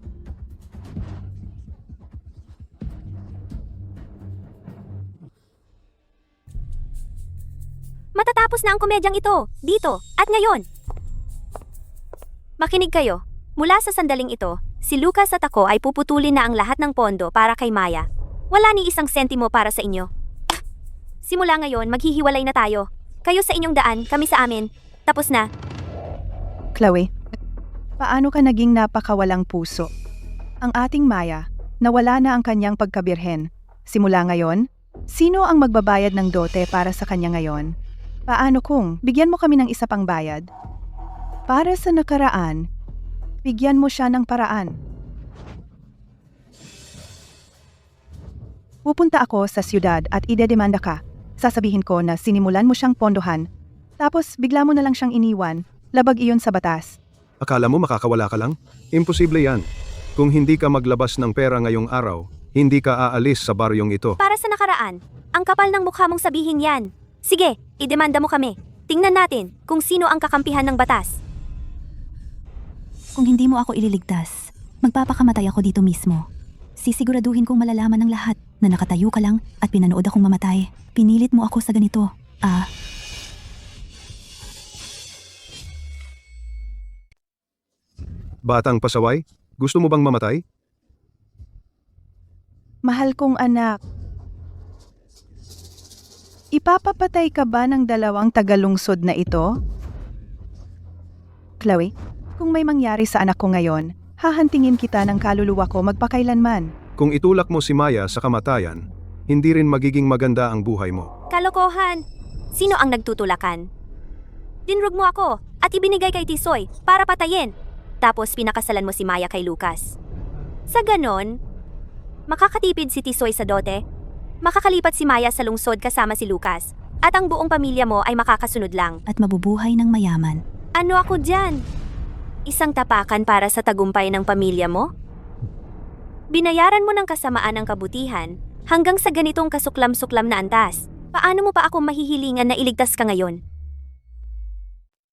Matatapos na ang komedyang ito, dito, at ngayon. Makinig kayo. Mula sa sandaling ito, si Lucas at ako ay puputulin na ang lahat ng pondo para kay Maya. Wala ni isang sentimo para sa inyo. Simula ngayon, maghihiwalay na tayo. Kayo sa inyong daan, kami sa amin. Tapos na. Chloe, paano ka naging napakawalang puso? Ang ating Maya, nawala na ang kanyang pagkabirhen. Simula ngayon, sino ang magbabayad ng dote para sa kanya ngayon? Paano kung bigyan mo kami ng isa pang bayad? Para sa nakaraan, bigyan mo siya ng paraan. Pupunta ako sa siyudad at idedemanda ka. Sasabihin ko na sinimulan mo siyang pondohan, tapos bigla mo na lang siyang iniwan, labag iyon sa batas. Akala mo makakawala ka lang? Imposible yan. Kung hindi ka maglabas ng pera ngayong araw, hindi ka aalis sa baryong ito. Para sa nakaraan, ang kapal ng mukha mong sabihin yan. Sige, idemanda mo kami. Tingnan natin kung sino ang kakampihan ng batas. Kung hindi mo ako ililigtas, magpapakamatay ako dito mismo. Sisiguraduhin kong malalaman ng lahat na nakatayo ka lang at pinanood akong mamatay. Pinilit mo ako sa ganito. Batang pasaway, gusto mo bang mamatay? Mahal kong anak, ipapapatay ka ba ng dalawang tagalungsod na ito? Chloe, kung may mangyari sa anak ko ngayon, hahantingin kita ng kaluluwa ko magpakailanman. Kung itulak mo si Maya sa kamatayan, hindi rin magiging maganda ang buhay mo. Kalokohan! Sino ang nagtutulakan? Dinrug mo ako at ibinigay kay Tisoy para patayin. Tapos pinakasalan mo si Maya kay Lucas. Sa ganon, makakatipid si Tisoy sa dote. Makakalipat si Maya sa lungsod kasama si Lucas. At ang buong pamilya mo ay makakasunod lang. At mabubuhay ng mayaman. Ano ako dyan? Isang tapakan para sa tagumpay ng pamilya mo? Binayaran mo ng kasamaan ang kabutihan hanggang sa ganitong kasuklam-suklam na antas. Paano mo pa ako mahihilingan na iligtas ka ngayon?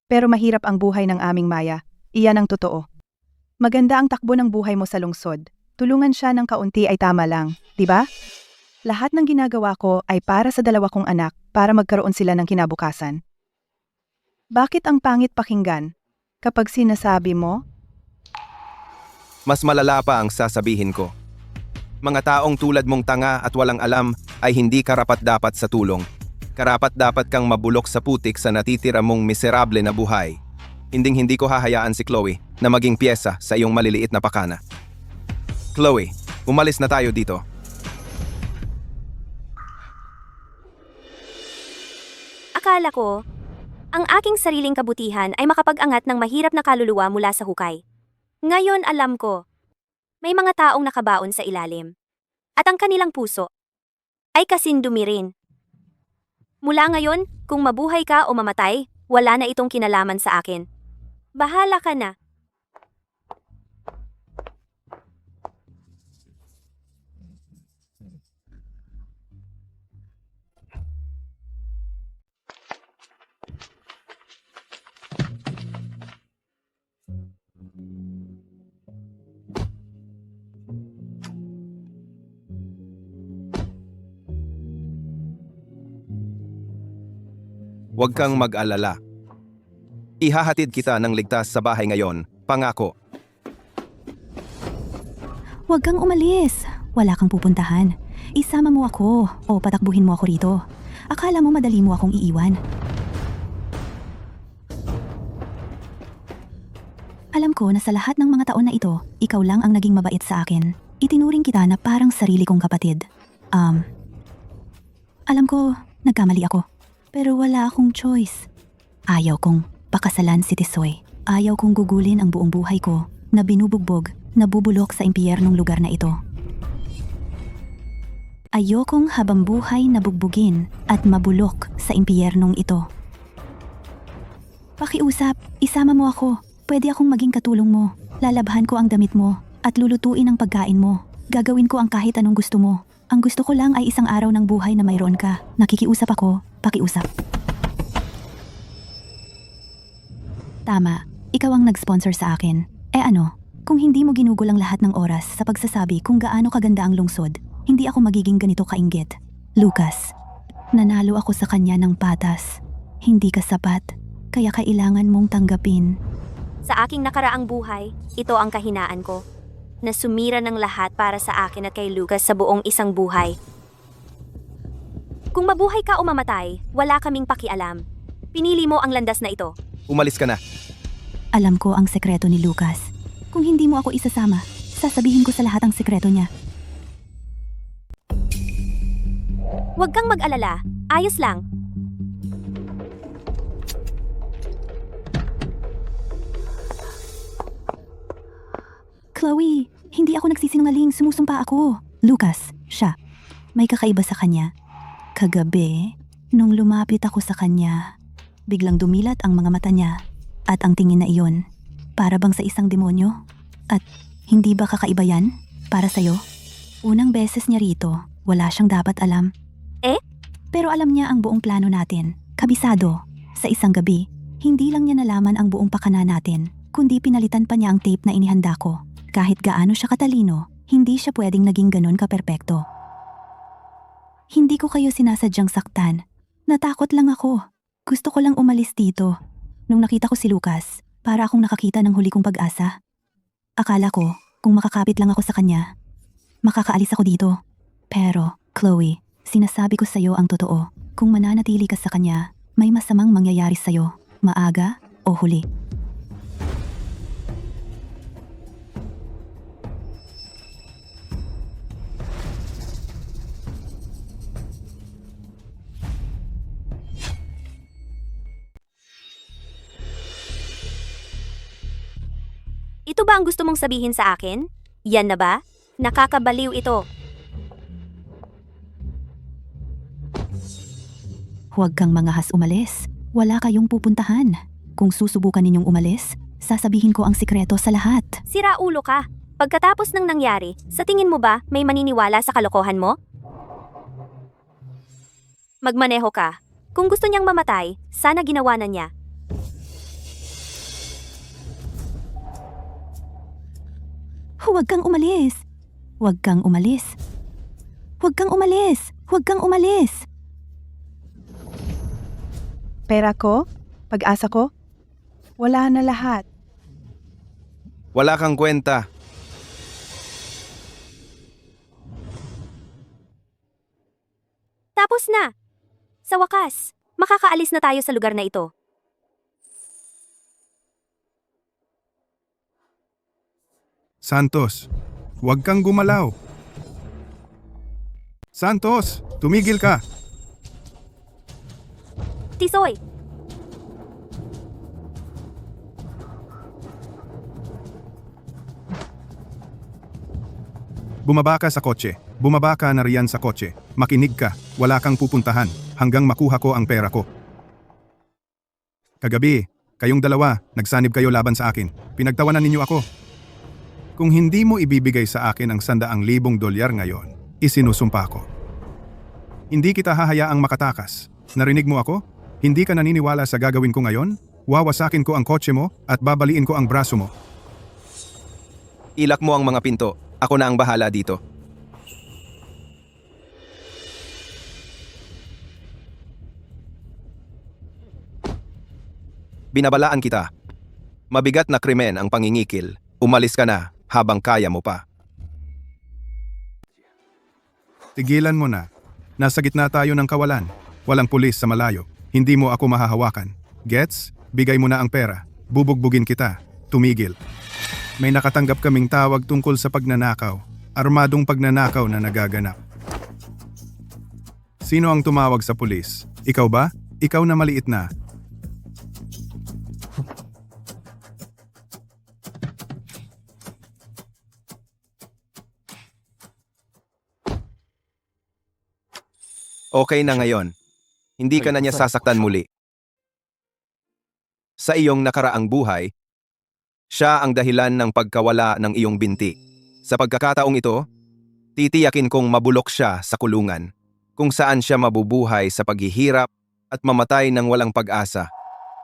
Pero mahirap ang buhay ng aming Maya. Iyan ang totoo. Maganda ang takbo ng buhay mo sa lungsod. Tulungan siya ng kaunti ay tama lang, di ba? Lahat ng ginagawa ko ay para sa dalawa kong anak para magkaroon sila ng kinabukasan. Bakit ang pangit pakinggan kapag sinasabi mo? Mas malala pa ang sasabihin ko. Mga taong tulad mong tanga at walang alam ay hindi karapat-dapat sa tulong. Karapat-dapat kang mabulok sa putik sa natitira mong miserable na buhay. Hinding-hindi ko hahayaan si Chloe na maging piyesa sa iyong maliliit na pakana. Chloe, umalis na tayo dito. Akala ko, ang aking sariling kabutihan ay makapag-angat ng mahirap na kaluluwa mula sa hukay. Ngayon alam ko, may mga taong nakabaon sa ilalim. At ang kanilang puso ay kasindumi rin. Mula ngayon, kung mabuhay ka o mamatay, wala na itong kinalaman sa akin. Bahala ka na. Huwag kang mag-alala. Ihahatid kita ng ligtas sa bahay ngayon, pangako. Huwag kang umalis. Wala kang pupuntahan. Isama mo ako o patakbuhin mo ako rito. Akala mo madali mo akong iiwan. Alam ko na sa lahat ng mga taon na ito, ikaw lang ang naging mabait sa akin. Itinuring kita na parang sarili kong kapatid. Alam ko, nagkamali ako. Pero wala akong choice. Ayaw kong pakasalan si Tisoy. Ayaw kong gugulin ang buong buhay ko na binubugbog, nabubulok sa impyernong lugar na ito. Ayokong habang buhay nabugbugin at mabulok sa impyernong ito. Pakiusap, isama mo ako. Pwede akong maging katulong mo. Lalabhan ko ang damit mo at lulutuin ang pagkain mo. Gagawin ko ang kahit anong gusto mo. Ang gusto ko lang ay isang araw ng buhay na mayroon ka. Nakikiusap ako, pakiusap. Tama, ikaw ang nag-sponsor sa akin. Ano, kung hindi mo ginugol ang lahat ng oras sa pagsasabi kung gaano kaganda ang lungsod, hindi ako magiging ganito kainggit. Lucas, nanalo ako sa kanya ng patas. Hindi ka sapat, kaya kailangan mong tanggapin. Sa aking nakaraang buhay, ito ang kahinaan ko. Na sumira ng lahat para sa akin at kay Lucas sa buong isang buhay. Kung mabuhay ka o mamatay, wala kaming pakialam. Pinili mo ang landas na ito. Umalis ka na. Alam ko ang sekreto ni Lucas. Kung hindi mo ako isasama, sasabihin ko sa lahat ang sekreto niya. Huwag kang mag-alala. Ayos lang. Chloe, hindi ako nagsisinungaling, sumusumpa ako. Lucas, siya. May kakaiba sa kanya. Kagabi, nung lumapit ako sa kanya, biglang dumilat ang mga mata niya at ang tingin na iyon, para bang sa isang demonyo? At hindi ba kakaiba yan para sa'yo? Unang beses niya rito, wala siyang dapat alam. Pero alam niya ang buong plano natin. Kabisado, sa isang gabi, hindi lang niya nalaman ang buong pakana natin, kundi pinalitan pa niya ang tape na inihanda ko. Kahit gaano siya katalino, hindi siya pwedeng naging ganun kaperpekto. Hindi ko kayo sinasadyang saktan. Natakot lang ako. Gusto ko lang umalis dito. Nung nakita ko si Lucas, para akong nakakita ng huli kong pag-asa. Akala ko, kung makakapit lang ako sa kanya, makakaalis ako dito. Pero, Chloe, sinasabi ko sa'yo ang totoo. Kung mananatili ka sa kanya, may masamang mangyayari sa'yo, maaga o huli. Ito ba ang gusto mong sabihin sa akin? Yan na ba? Nakakabaliw ito. Huwag kang mangahas umalis. Wala kayong pupuntahan. Kung susubukan ninyong umalis, sasabihin ko ang sikreto sa lahat. Sira ulo ka. Pagkatapos ng nangyari, sa tingin mo ba may maniniwala sa kalokohan mo? Magmaneho ka. Kung gusto niyang mamatay, sana ginawa na niya. Huwag kang umalis. Huwag kang umalis. Huwag kang umalis. Huwag kang umalis. Pera ko? Pag-asa ko? Wala na lahat. Wala kang kwenta. Tapos na. Sa wakas, makakaalis na tayo sa lugar na ito. Santos, huwag kang gumalaw. Santos, tumigil ka. Tisoy, Bumaba ka sa kotse. Bumaba ka na riyan sa kotse. Makinig ka. Wala kang pupuntahan hanggang makuha ko ang pera ko. Kagabi, kayong dalawa, nagsanib kayo laban sa akin. Pinagtawanan ninyo ako. Kung hindi mo ibibigay sa akin ang $100,000 ngayon, isinusumpa ko. Hindi kita hahayaang makatakas. Narinig mo ako? Hindi ka naniniwala sa gagawin ko ngayon? Wawasakin ko ang kotse mo at babaliin ko ang braso mo. Ilak mo ang mga pinto. Ako na ang bahala dito. Binabalaan kita. Mabigat na krimen ang pangingikil. Umalis ka na habang kaya mo pa. Tigilan mo na. Nasa gitna tayo ng kawalan. Walang pulis sa malayo. Hindi mo ako mahahawakan. Gets? Bigay mo na ang pera. Bubugbugin kita. Tumigil. May nakatanggap kaming tawag tungkol sa pagnanakaw. Armadong pagnanakaw na nagaganap. Sino ang tumawag sa pulis? Ikaw ba? Ikaw na maliit na. Okay na ngayon. Hindi ka na niya sasaktan muli. Sa iyong nakaraang buhay, siya ang dahilan ng pagkawala ng iyong binti. Sa pagkakataong ito, titiyakin kong mabulok siya sa kulungan, kung saan siya mabubuhay sa paghihirap at mamatay ng walang pag-asa.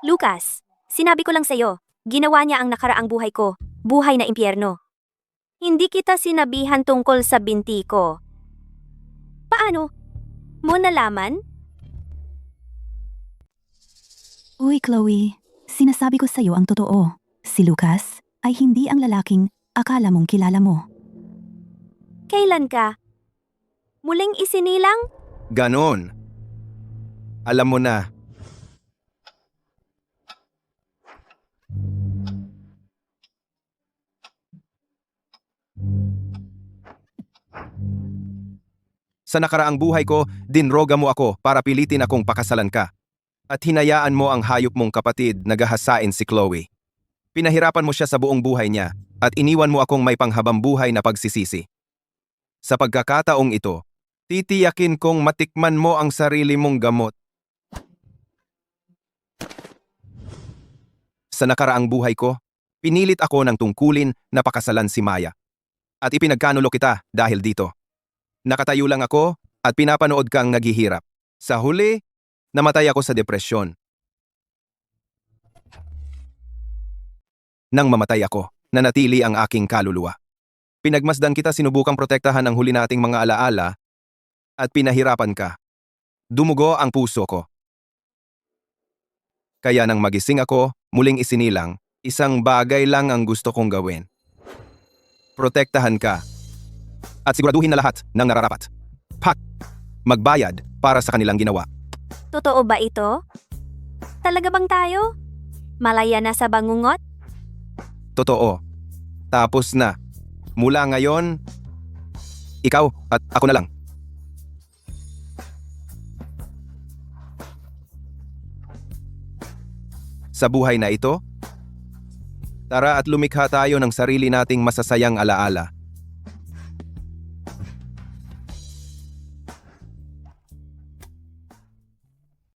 Lucas, sinabi ko lang sa'yo, ginawa niya ang nakaraang buhay ko, buhay na impyerno. Hindi kita sinabihan tungkol sa binti ko. Paano? Mo nalaman? Uy, Chloe. Sinasabi ko sa'yo ang totoo. Si Lucas ay hindi ang lalaking akala mong kilala mo. Kailan ka? Muling isinilang? Ganon. Alam mo na. Sa nakaraang buhay ko, dinroga mo ako para pilitin akong pakasalan ka. At hinayaan mo ang hayop mong kapatid na gahasain si Chloe. Pinahirapan mo siya sa buong buhay niya at iniwan mo akong may panghabang buhay na pagsisisi. Sa pagkakataong ito, titiyakin kong matikman mo ang sarili mong gamot. Sa nakaraang buhay ko, pinilit ako ng tungkulin na pakasalan si Maya. At ipinagkanulo kita dahil dito. Nakatayo lang ako at pinapanood kang naghihirap. Sa huli, namatay ako sa depresyon. Nang mamatay ako, nanatili ang aking kaluluwa. Pinagmasdan kita, sinubukang protektahan ang huli nating mga alaala at pinahirapan ka. Dumugo ang puso ko. Kaya nang magising ako, muling isinilang, isang bagay lang ang gusto kong gawin. Protektahan ka at siguraduhin na lahat ng nararapat. Magbayad para sa kanilang ginawa. Totoo ba ito? Talaga bang tayo? Malaya na sa bangungot? Totoo. Tapos na. Mula ngayon, ikaw at ako na lang. Sa buhay na ito, tara at lumikha tayo ng sarili nating masasayang alaala.